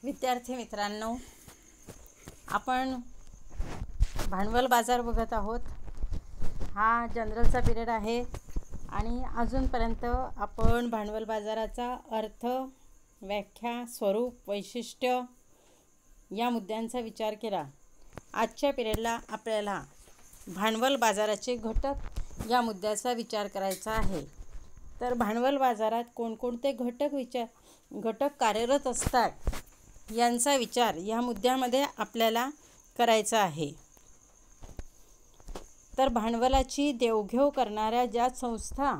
विद्यार्थी मित्रांनो, आपण भांडवल बाजार बघत आहोत। हा जनरलचा पिरियड आहे आणि अजूनपर्यंत आपण भांडवल बाजाराचा अर्थ, व्याख्या, स्वरूप, वैशिष्ट्य या मुद्द्यांचा विचार केला। आजच्या पिरियडला आपल्याला भांडवल बाजाराचे घटक या मुद्द्याचा विचार करायचा आहे। तर भांडवल बाजारात कोणकोणते घटक कार्यरत असतात यांचा विचार या मुद्द्यामध्ये आपल्याला करायचा आहे। तर भांडवलाची देवघेव करणाऱ्या ज्या संस्था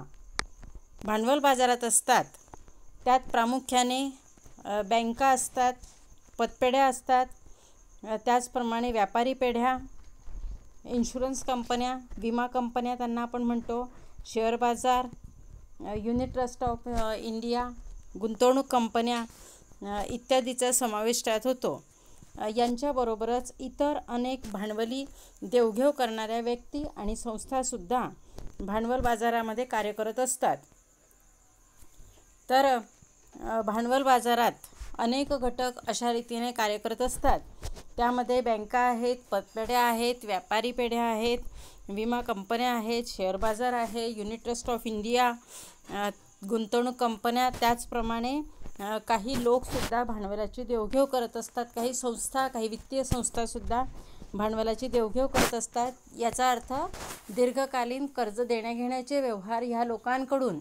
भांडवल बाजारात असतात त्यात प्रामुख्याने बँका असतात, पतपेढ्या असतात, त्याचप्रमाणे व्यापारी पेढ्या, इन्शुरन्स कंपन्या, विमा कंपन्या त्यांना आपण म्हणतो, शेअर बाजार, युनिट ट्रस्ट ऑफ इंडिया, गुंतवणूक कंपन्या इत्यादीचा समावेश त्यात होतो। यांच्याबरोबरच इतर अनेक भांडवली देवघेव करणाऱ्या व्यक्ती आणि संस्थासुद्धा भांडवल बाजारामध्ये कार्य करत असतात। तर भांडवल बाजारात अनेक घटक अशा रीतीने कार्य करत असतात। त्यामध्ये बँका आहेत, पतपेढ्या आहेत, व्यापारी पेढ्या आहेत, विमा कंपन्या आहेत, शेअर बाजार आहे, युनिट ट्रस्ट ऑफ इंडिया, गुंतवणूक कंपन्या, त्याचप्रमाणे काही लोकसुद्धा भांडवलाची देवघेव करत असतात। काही संस्था, काही वित्तीय संस्थासुद्धा भांडवलाची देवघेव करत असतात। याचा अर्थ दीर्घकालीन कर्ज देण्याघेण्याचे व्यवहार ह्या लोकांकडून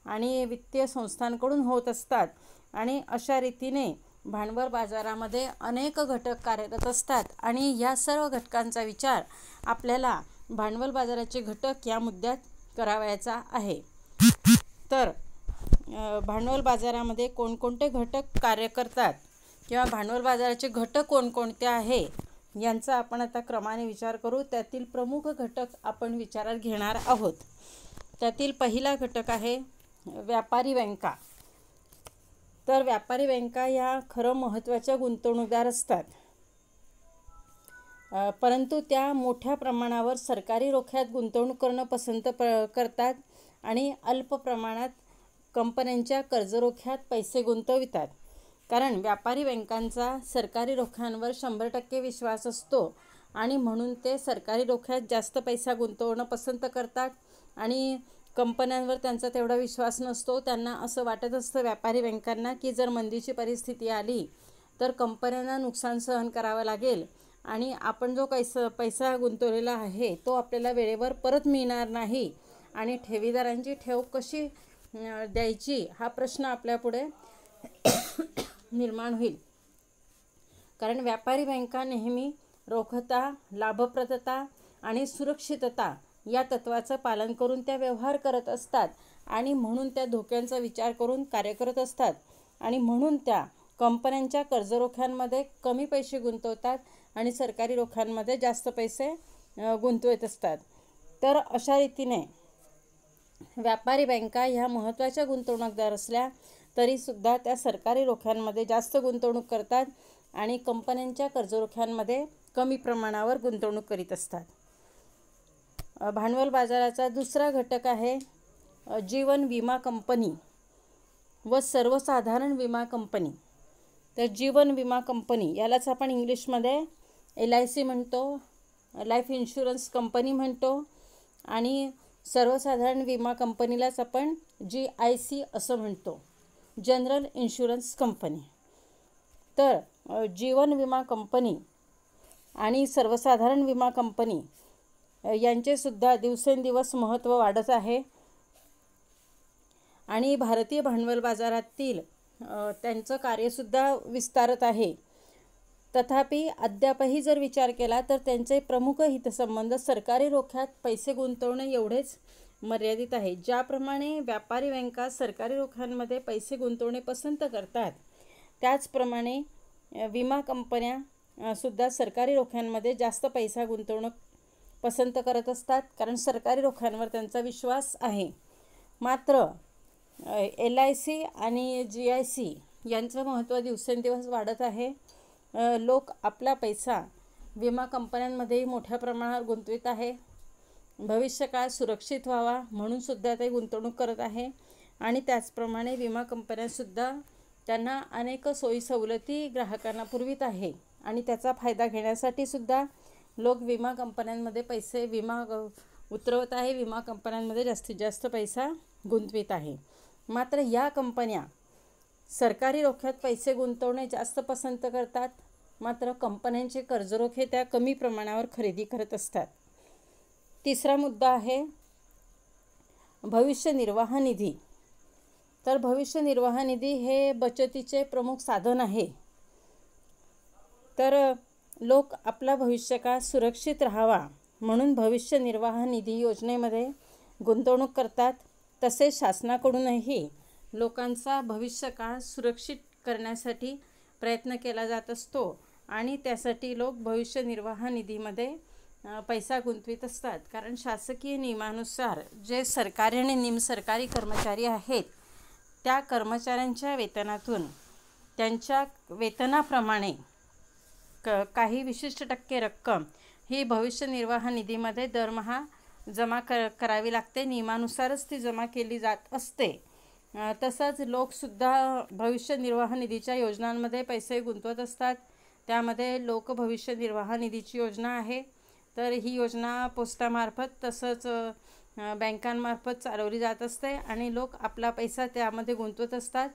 आणि वित्तीय संस्थांकडून होत असतात। आणि अशा रीतीने भांडवल बाजारामध्ये अनेक घटक कार्यरत असतात आणि या सर्व घटकांचा विचार आपल्याला भांडवल बाजाराचे घटक या मुद्द्यात करावयाचा आहे। तर भांडवल बाजारामध्ये कोणकोणते घटक कार्य करतात किंवा भांडवल बाजाराचे घटक कोणकोणते आहे यांचा आपण आता क्रमाने विचार करू। त्यातील प्रमुख घटक आपण विचारात घेणार आहोत। त्यातील पहिला घटक आहे व्यापारी बँका। तर व्यापारी बँका या खरं महत्त्वाच्या गुंतवणूकदार असतात, परंतु त्या मोठ्या प्रमाणावर सरकारी रोख्यात गुंतवणूक करणं पसंत करतात आणि अल्प प्रमाणात कंपन्यांच्या कर्जरोख्यात पैसे गुंतवितात। कारण व्यापारी बँकांचा सरकारी रोख्यांवर 100% विश्वास असतो आणि म्हणून ते सरकारी रोख्यात जास्त पैसा गुंतवणं पसंत करतात आणि कंपन्यांवर त्यांचा तेवढा विश्वास नसतो। त्यांना असं वाटत असतं व्यापारी बँकांना की जर मंदीची परिस्थिती आली तर कंपन्यांना नुकसान सहन करावं लागेल आणि आपण जो पैसा गुंतवलेला आहे तो आपल्याला वेळेवर परत मिळणार नाही आणि ठेवीदारांची ठेव कशी द्यायची हा प्रश्न आपल्यापुढे निर्माण होईल। कारण व्यापारी बँका नेहमी रोखता, लाभप्रदता आणि सुरक्षितता या तत्वाचं पालन करून त्या व्यवहार करत असतात आणि म्हणून त्या धोक्यांचा विचार करून कार्य करत असतात आणि म्हणून त्या कंपन्यांच्या कर्जरोख्यांमध्ये कमी पैसे गुंतवतात आणि सरकारी रोख्यांमध्ये जास्त पैसे गुंतवत असतात। तर अशा रीतीने व्यापारी बँका ह्या महत्त्वाच्या गुंतवणूकदार असल्या तरीसुद्धा त्या सरकारी रोख्यांमध्ये जास्त गुंतवणूक करतात आणि कंपन्यांच्या कर्जरोख्यांमध्ये कमी प्रमाणावर गुंतवणूक करीत असतात। भांडवल बाजाराचा दुसरा घटक आहे जीवन विमा कंपनी व सर्वसाधारण विमा कंपनी। तर जीवन विमा कंपनी यालाच आपण इंग्लिशमध्ये LIC म्हणतो, लाईफ इन्शुरन्स कंपनी म्हणतो आणि सर्वसाधारण विमा कंपनीलाच आपण GIC असं म्हणतो, जनरल इन्शुरन्स कंपनी। तर जीवन विमा कंपनी आणि सर्वसाधारण विमा कंपनी यांचेसुद्धा दिवसेंदिवस महत्त्व वाढत आहे आणि भारतीय भांडवल बाजारातील त्यांचं कार्यसुद्धा विस्तारत आहे। तथापि अद्यापही जर विचार केला तर त्यांचे प्रमुख हितसंबंध सरकारी रोख्यात पैसे गुंतवणे एवढेच मर्यादित आहे। ज्याप्रमाणे व्यापारी बँका सरकारी रोख्यांमध्ये पैसे गुंतवणे पसंत करतात, त्याचप्रमाणे विमा कंपन्या सुद्धा सरकारी रोख्यांमध्ये जास्त पैसा गुंतवणं पसंत करत असतात कारण सरकारी रोख्यांवर त्यांचा विश्वास आहे। मात्र LIC आणि GIC यांचं महत्त्व दिवसेंदिवस वाढत आहे। लोक आपला पैसा विमा कंपन्यांमध्येही मोठ्या प्रमाणावर गुंतवित आहे। भविष्यकाळ सुरक्षित व्हावा म्हणून सुद्धा ते गुंतवणूक करत आहे आणि त्याचप्रमाणे विमा कंपन्यासुद्धा त्यांना अनेक सोयी सवलती ग्राहकांना पुरवित आहे आणि त्याचा फायदा घेण्यासाठी सुद्धा लोक विमा कंपन्यांमध्ये पैसे उतरवत आहे, विमा कंपन्यांमध्ये जास्तीत जास्त पैसा गुंतवित आहे. मात्र या कंपन्या सरकारी रोख्यात पैसे गुंतवणे जास्त पसंत करतात, मात्र कंपन्यांचे कर्जरोखे त्या कमी प्रमाणावर खरेदी करत असतात. तिसरा मुद्दा आहे भविष्य निर्वाह निधी. तर भविष्य निर्वाह निधी हे बचतीचे प्रमुख साधन आहे. तर लोक आपला भविष्यकाळ सुरक्षित राहावा म्हणून भविष्य निर्वाह निधी योजनेमध्ये गुंतवणूक करतात. तसेच शासनाकडूनही लोकांचा भविष्यकाळ सुरक्षित करण्यासाठी प्रयत्न केला जात असतो आणि त्यासाठी लोक भविष्य निर्वाह निधीमध्ये पैसा गुंतवित असतात. कारण शासकीय नियमानुसार जे सरकारी आणि निमसरकारी कर्मचारी आहेत त्या कर्मचाऱ्यांच्या वेतनातून त्यांच्या वेतनाप्रमाणे काही विशिष्ट टक्के रक्कम ही भविष्य निर्वाह निधीमध्ये दरमहा जमा करावी लागते. नियमानुसारच ती जमा केली जात असते. तसंच लोकसुद्धा भविष्य निर्वाह निधीच्या योजनांमध्ये पैसे गुंतवत असतात. त्यामध्ये लोक भविष्य निर्वाह निधीची योजना आहे. तर ही योजना पोस्टामार्फत तसंच बँकांमार्फत चालवली जात असते आणि लोक आपला पैसा त्यामध्ये गुंतवत असतात.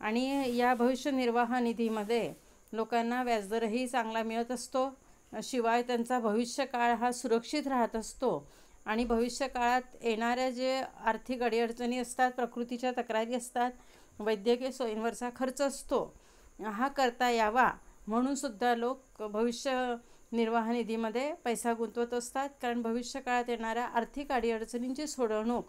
आणि या भविष्य निर्वाह निधीमध्ये लोकांना व्याजदरही चांगला मिळत असतो. शिवाय त्यांचा भविष्यकाळ हा सुरक्षित राहत असतो आणि भविष्यकाळात येणाऱ्या जे आर्थिक अडीअडचणी असतात, प्रकृतीच्या तक्रारी असतात, वैद्यकीय सोयींवरचा खर्च असतो, हा करता यावा म्हणून सुद्धा लोक भविष्य निर्वाह निधीमध्ये पैसा गुंतवत असतात. कारण भविष्यकाळात येणाऱ्या आर्थिक अडीअडचणींची सोडवणूक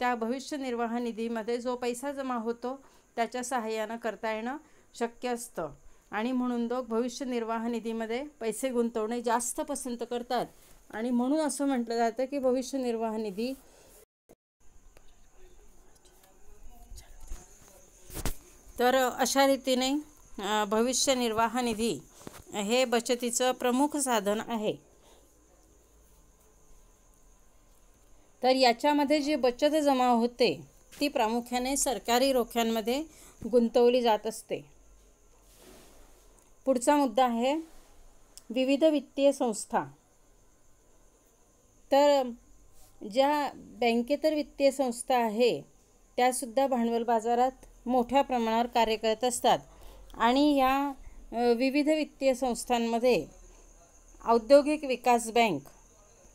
त्या भविष्य निर्वाह निधीमध्ये जो पैसा जमा होतो त्याच्या सहाय्यानं करता येणं शक्य असतं आणि म्हणून लोक भविष्य निर्वाह निधीमध्ये पैसे गुंतवणे जास्त पसंत करतात. आणि म्हणून असं म्हटलं जातं की भविष्य निर्वाह निधी तर अशा रीतीने भविष्य निर्वाह निधी हे बचतीचं प्रमुख साधन आहे. तर याच्यामध्ये जी बचत जमा होते ती प्रामुख्याने सरकारी रोख्यांमध्ये गुंतवली जात असते. पुढचा मुद्दा आहे विविध वित्तीय संस्था. तर ज्या बँकेतर वित्तीय संस्था आहे त्यासुद्धा भांडवल बाजारात मोठ्या प्रमाणावर कार्य करत असतात आणि या विविध वित्तीय संस्थांमध्ये औद्योगिक विकास बँक,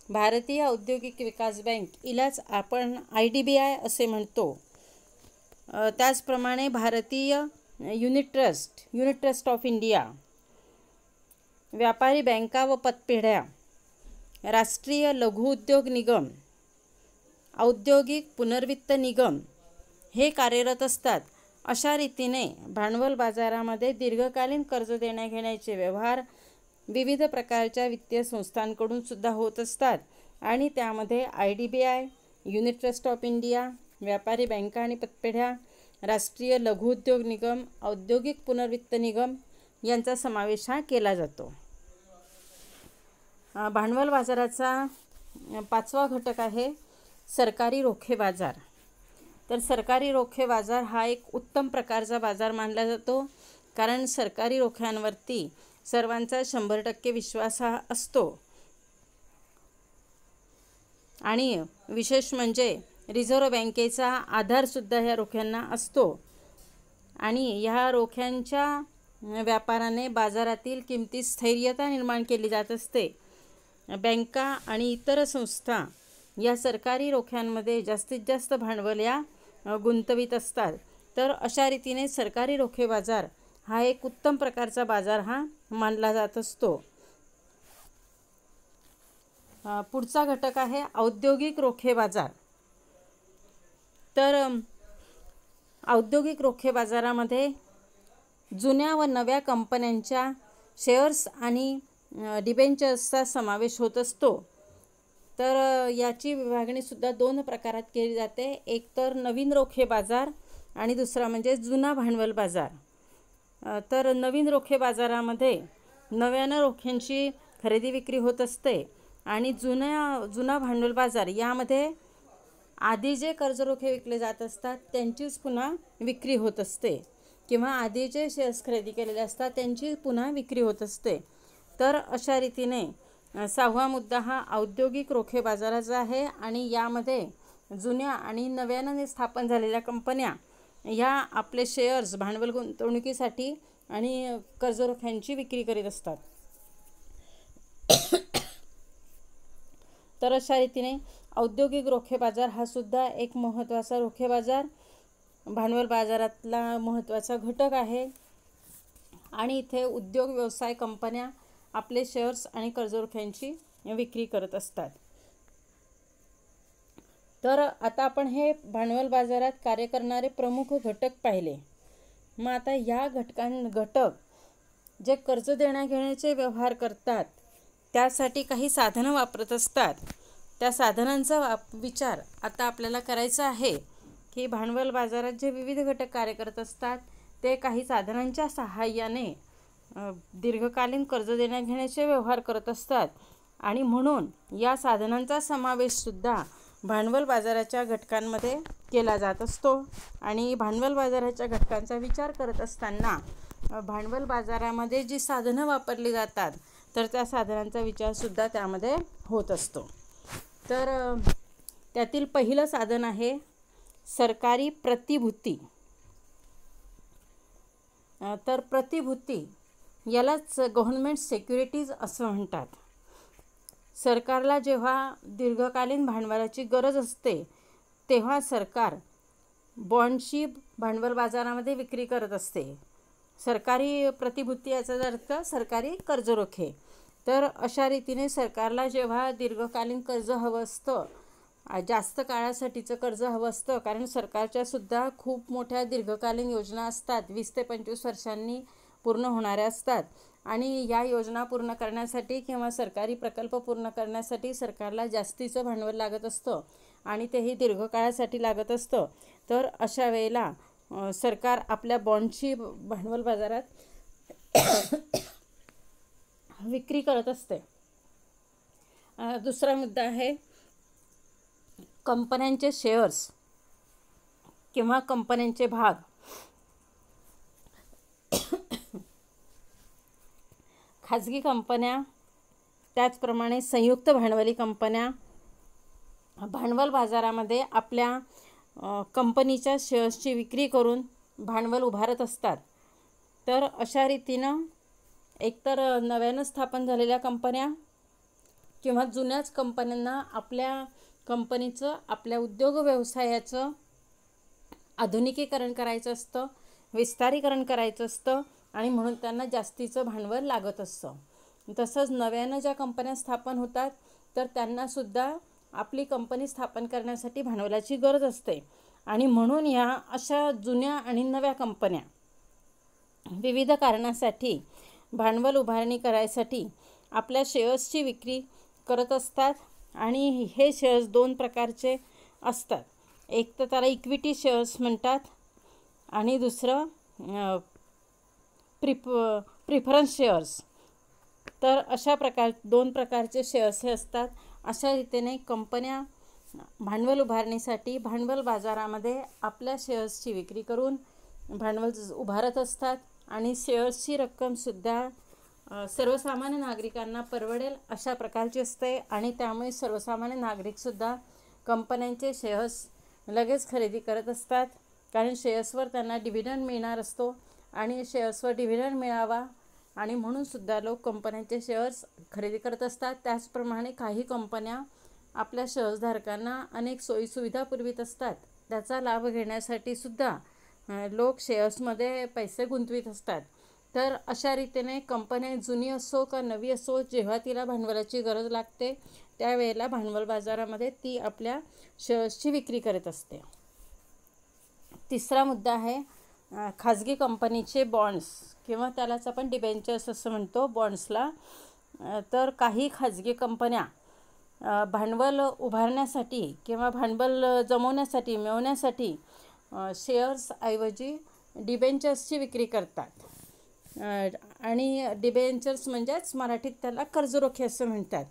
भारतीय औद्योगिक विकास बँक, हिलाच आपण IDBI असे म्हणतो. त्याचप्रमाणे भारतीय युनिट ट्रस्ट ऑफ इंडिया, व्यापारी बँका व पतपेढ्या, राष्ट्रीय लघु उद्योग निगम, औद्योगिक पुनर्वित्त निगम हे कार्यरत असतात. अशा रीतीने भांडवल बाजारामध्ये दीर्घकालीन कर्ज देण्याघेण्याचे व्यवहार विविध प्रकारच्या वित्तीय संस्थांकडून सुद्धा होत असतात आणि त्यामध्ये IDBI, unit trust of India, व्यापारी बँका आणि पतपेढ्या, राष्ट्रीय लघु उद्योग निगम, औद्योगिक पुनर्वित्त निगम यांचा समावेश हा केला जातो. भांडवल बाजाराचा पाचवा घटक आहे सरकारी रोखे बाजार. तर सरकारी रोखे बाजार हा एक उत्तम प्रकारचा बाजार मानला जातो कारण सरकारी रोख्यांवरती सर्वांचा 100% विश्वास हा असतो आणि विशेष म्हणजे रिझर्व्ह बँकेचा आधारसुद्धा ह्या रोख्यांना असतो आणि ह्या रोख्यांच्या व्यापाराने बाजारातील किमतीत स्थैर्यता निर्माण केली जात असते. बँका आणि इतर संस्था या सरकारी रोख्यांमध्ये जास्तीत जास्त भांडवल या गुंतवित असतात. तर अशा रीतीने सरकारी रोखे बाजार हा एक उत्तम प्रकारचा बाजार हा मानला जात असतो. पुढचा घटक आहे औद्योगिक रोखे बाजार. तर औद्योगिक रोखे बाजारामध्ये जुन्या व नव्या कंपन्यांच्या शेअर्स आणि डिबेंचर्सचा समावेश होत असतो. तर याची विभागणीसुद्धा 2 प्रकारात केली जाते. एक तर नवीन रोखे बाजार आणि दुसरा म्हणजे जुना भांडवल बाजार. तर नवीन रोखे बाजारामध्ये नव्यानं रोख्यांची खरेदी विक्री होत असते आणि जुना भांडवल बाजार यामध्ये आधी जे कर्जरोखे विकले जात असतात त्यांचीच पुन्हा विक्री होत असते. किंवा आधी जे शेअर्स खरेदी केलेले असतात त्यांची पुन्हा विक्री होत असते. तर अशा रीतीने 6वा मुद्दा हा औद्योगिक रोखे बाजाराचा आहे आणि यामध्ये जुन्या आणि नव्याने स्थापन झालेल्या कंपन्या ह्या आपले शेअर्स भांडवल गुंतवणुकीसाठी आणि कर्जरोख्यांची विक्री करीत असतात. तर अशा रीतीने औद्योगिक रोखे बाजार हा सुद्धा एक महत्त्वाचा रोखे बाजार भांडवल बाजारातला महत्त्वाचा घटक आहे आणि इथे उद्योग व्यवसाय कंपन्या आपले शेअर्स आणि कर्जरोख्यांची विक्री करत असतात. तर आता आपण हे भांडवल बाजारात कार्य करणारे प्रमुख घटक पाहिले. मग आता ह्या घटक जे कर्ज देण्याघेण्याचे व्यवहार करतात त्यासाठी काही साधनं वापरत असतात. त्या साधनांचा विचार आता आपल्याला करायचा आहे की भांडवल बाजारात जे विविध घटक कार्य करत असतात ते काही साधनांच्या सहाय्याने दीर्घकालीन कर्ज देण्याघेण्याचे व्यवहार करत असतात आणि म्हणून या साधनांचा समावेशसुद्धा भांडवल बाजाराच्या घटकांमध्ये केला जात असतो. आणि भांडवल बाजाराच्या घटकांचा विचार करत असताना भांडवल बाजारामध्ये जी साधनं वापरली जातात तर त्या साधनांचा विचारसुद्धा त्यामध्ये होत असतो. तर त्यातील पहिलं साधन आहे सरकारी प्रतिभूती. तर प्रतिभूती यालाच गव्हर्नमेंट सिक्युरिटीज असं म्हणतात. सरकारला जेव्हा दीर्घकालीन भांडवलाची गरज असते तेव्हा सरकार बॉन्डची भांडवल बाजारामध्ये विक्री करत असते. सरकारी प्रतिभूती याचा अर्थ सरकारी कर्जरोखे. तर अशा रीतीने सरकारला जेव्हा दीर्घकालीन कर्ज हवं असतं, जास्त काळासाठीचं कर्ज हवं असतं, कारण सरकारच्या सुद्धा खूप मोठ्या दीर्घकालीन योजना असतात, 20 ते 25 वर्षांनी पूर्ण होणाऱ्या असतात आणि या योजना पूर्ण करण्यासाठी किंवा सरकारी प्रकल्प पूर्ण करण्यासाठी सरकारला जास्तीचं भांडवल लागत असतं आणि तेही दीर्घकाळासाठी लागत असतं. तर अशा वेळेला सरकार आपल्या बॉन्डची भांडवल बाजारात विक्री करत असते. दुसरा मुद्दा आहे कंपन्यांचे शेअर्स किंवा कंपन्यांचे भाग. खाजगी कंपन्या त्याचप्रमाणे संयुक्त भांडवली कंपन्या भांडवल बाजारामध्ये आपल्या कंपनीच्या शेअर्सची विक्री करून भांडवल उभारत असतात. तर अशा रीतीनं एकतर नव्यानं स्थापन झालेल्या कंपन्या किंवा जुन्याच कंपन्यांना आपल्या कंपनीचं आपल्या उद्योग व्यवसायाचं आधुनिकीकरण करायचं असतं, विस्तारीकरण करायचं असतं आणि म्हणून त्यांना जास्तीचं भांडवल लागत असतं. तसंच नव्यानं ज्या कंपन्या स्थापन होतात तर त्यांनासुद्धा आपली कंपनी स्थापन करण्यासाठी भांडवलाची गरज असते आणि म्हणून ह्या अशा जुन्या आणि नव्या कंपन्या विविध कारणासाठी भांडवल उभारणी करायसाठी आपल्या शेअर्सची विक्री करत असतात. आणि हे शेअर्स 2 प्रकारचे असतात. एक तर त्याला इक्विटी शेअर्स म्हणतात आणि दुसरं प्रिफरन्स शेअर्स. तर अशा 2 प्रकारचे शेअर्स हे असतात. अशा रीतीने कंपन्या भांडवल उभारणीसाठी भांडवल बाजारामध्ये आपल्या शेअर्सची विक्री करून भांडवल उभारत असतात आणि शेअर्सची रक्कमसुद्धा सर्वसामान्य नागरिकांना परवडेल अशा प्रकारची असते आणि त्यामुळे सर्वसामान्य नागरिकसुद्धा कंपन्यांचे शेअर्स लगेच खरेदी करत असतात, कारण शेअर्सवर त्यांना डिव्हिडंड मिळणार असतो आणि शेअर्सवर डिव्हिडंड मिळावा आणि म्हणूनसुद्धा लोक कंपन्यांचे शेअर्स खरेदी करत असतात. त्याचप्रमाणे काही कंपन्या आपल्या शेअर्सधारकांना अनेक सोयीसुविधा पुरवित असतात. त्याचा लाभ घेण्यासाठी सुद्धा लोक शेअर्समध्ये पैसे गुंतवित असतात. तर अशा रीतीने कंपनी जुनी असो का नवी असो, जेव्हा तिला भांडवलाची गरज लागते त्यावेळेला भांडवल बाजारामध्ये ती आपल्या शेअर्सची विक्री करत असते. तिसरा मुद्दा आहे खाजगी कंपनीचे बॉन्ड्स किंवा त्यालाच आपण डिबेंचर्स असं म्हणतो बॉन्ड्सला. तर काही खाजगी कंपन्या भांडवल उभारण्यासाठी किंवा भांडवल जमवण्यासाठी मिळवण्यासाठी शेअर्सऐवजी डिबेंचर्सची विक्री करतात. आणि डिबेंचर्स म्हणजेच मराठीत त्याला कर्जरोखे असं म्हणतात.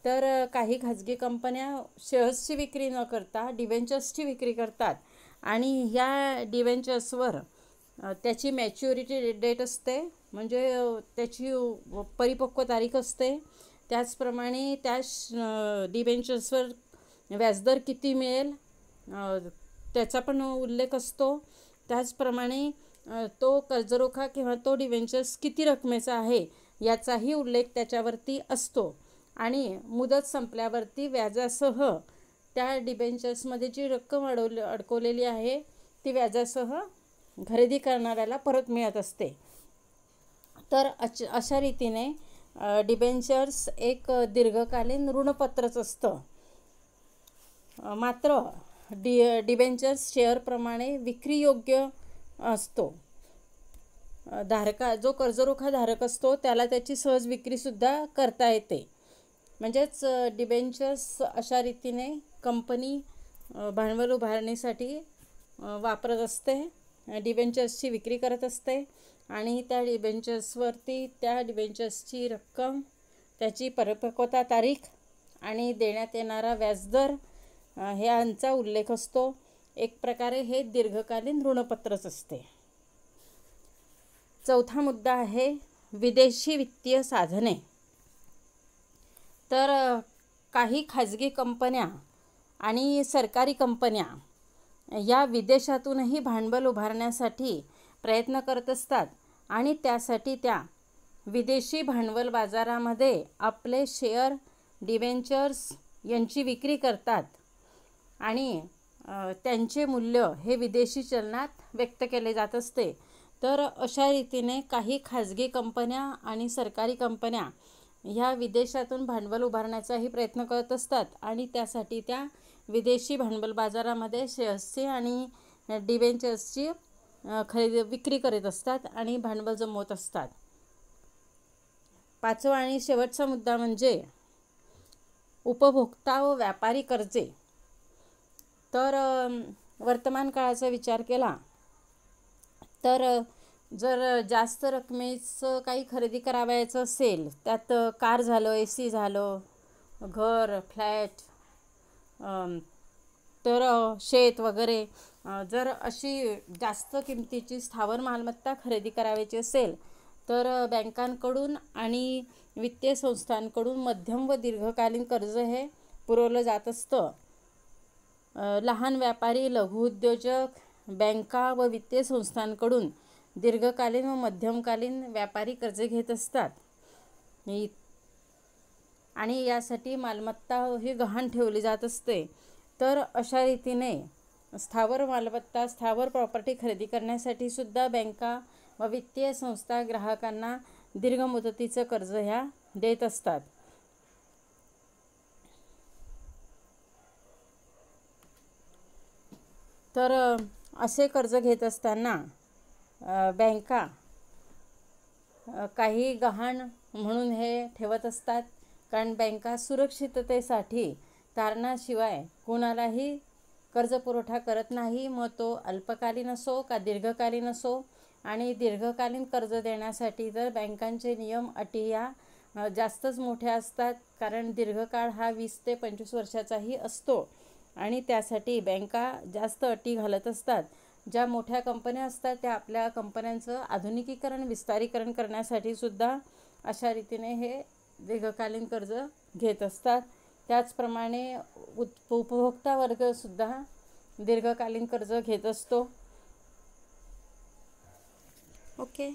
तर काही खाजगी कंपन्या शेअर्सची विक्री न करता डिबेंचर्सची विक्री करतात आणि ह्या डिबेंचर्सवर त्याची मॅच्युरिटी डेट असते, म्हणजे त्याची परिपक्व तारीख असते. त्याचप्रमाणे त्या डिबेंचर्सवर व्याजदर किती मिळेल त्याचा पण उल्लेख असतो. त्याचप्रमाणे तो कर्जरोखा किंवा तो डिबेंचर्स किती रकमेचा आहे याचाही उल्लेख त्याच्यावरती असतो. आणि मुदत संपल्यावरती व्याजासह त्या डिबेंचर्समध्ये जी रक्कम अडकवलेली आहे ती व्याजासह खरेदी करणाऱ्याला परत मिळत असते. तर अशा रीतीने डिबेंचर्स एक दीर्घकालीन ऋणपत्रच असतं. मात्र डिबेंचर्स शेअरप्रमाणे विक्रीयोग्य असतो. जो कर्जरोखा धारक असतो त्याला त्याची सहज विक्रीसुद्धा करता येते. म्हणजेच डिबेंचर्स अशा रीतीने कंपनी भांडवल उभारणीसाठी वापरत असते, डिबेंचर्सची विक्री करत असते आणि त्या डिबेंचर्सची रक्कम, त्याची परिपक्वता तारीख आणि देण्यात येणारा व्याजदर ह्यांचा उल्लेख असतो. एक प्रकारे हे दीर्घकालीन ऋणपत्रच असते. चौथा मुद्दा आहे विदेशी वित्तीय साधने. तर काही खाजगी कंपन्या आणि सरकारी कंपन्या या विदेशातूनही भांडवल उभारण्यासाठी प्रयत्न करत असतात आणि त्यासाठी त्या विदेशी भांडवल बाजारामध्ये आपले शेअर, डिबेंचर्स यांची विक्री करतात आणि त्यांचे मूल्य हे विदेशी चलनात व्यक्त केले जात असते. तर अशा रीतीने काही खाजगी कंपन्या आणि सरकारी कंपन्या ह्या विदेशातून भांडवल उभारण्याचाही प्रयत्न करत असतात आणि त्यासाठी त्या विदेशी भांडवल बाजारामध्ये शेअर्सची आणि डिबेंचर्सची विक्री करत असतात आणि भांडवल जमवत असतात. पाचवा आणि शेवटचा मुद्दा म्हणजे उपभोक्ता व व्यापारी कर्जे. तर वर्तमान काळाचा विचार केला तर जर जास्त रकमेचं काही खरेदी करावयाचं असेल, त्यात कार झालं, AC झालं, घर, फ्लॅट, तर शेत वगैरे, जर अशी जास्त किमतीची स्थावर मालमत्ता खरेदी करावयाची असेल तर बँकांकडून आणि वित्तीय संस्थांकडून मध्यम व दीर्घकालीन कर्ज हे पुरवलं जात असतं. लहान व्यापारी, लघुउद्योजक, बँका व वित्तीय संस्थांकडून दीर्घकालीन व मध्यमकालीन व्यापारी कर्ज घेत असतात आणि यासाठी मालमत्ता ही गहाण ठेवली जात असते. तर अशा रीतीने स्थावर मालमत्ता, स्थावर प्रॉपर्टी खरेदी करण्यासाठी सुद्धा बँका व वित्तीय संस्था ग्राहकांना दीर्घ मुदतीचं कर्ज ह्या देत असतात. तर असे कर्ज घेत असताना बँका काही गहाण म्हणून हे ठेवत असतात, कारण बँका सुरक्षिततेसाठी तारणाशिवाय कोणालाही कर्ज पुरवठा करत नाही. मग तो अल्पकालीन असो का दीर्घकालीन असो. आणि दीर्घकालीन कर्ज देण्यासाठी तर बँकांचे नियम, अटी या जास्तच मोठ्या असतात, कारण दीर्घकाळ हा 20 ते 25 वर्षाचाही असतो आणि त्यासाठी बँका जास्त अटी घालत असतात. ज्या मोठ्या कंपन्या असतात त्या आपल्या कंपन्यांचं आधुनिकीकरण, विस्तारीकरण करण्यासाठी सुद्धा अशा रीतीने हे दीर्घकालीन कर्ज घेत असतात. त्याचप्रमाणे उपभोक्ता वर्गसुद्धा दीर्घकालीन कर्ज घेत असतो. ओके.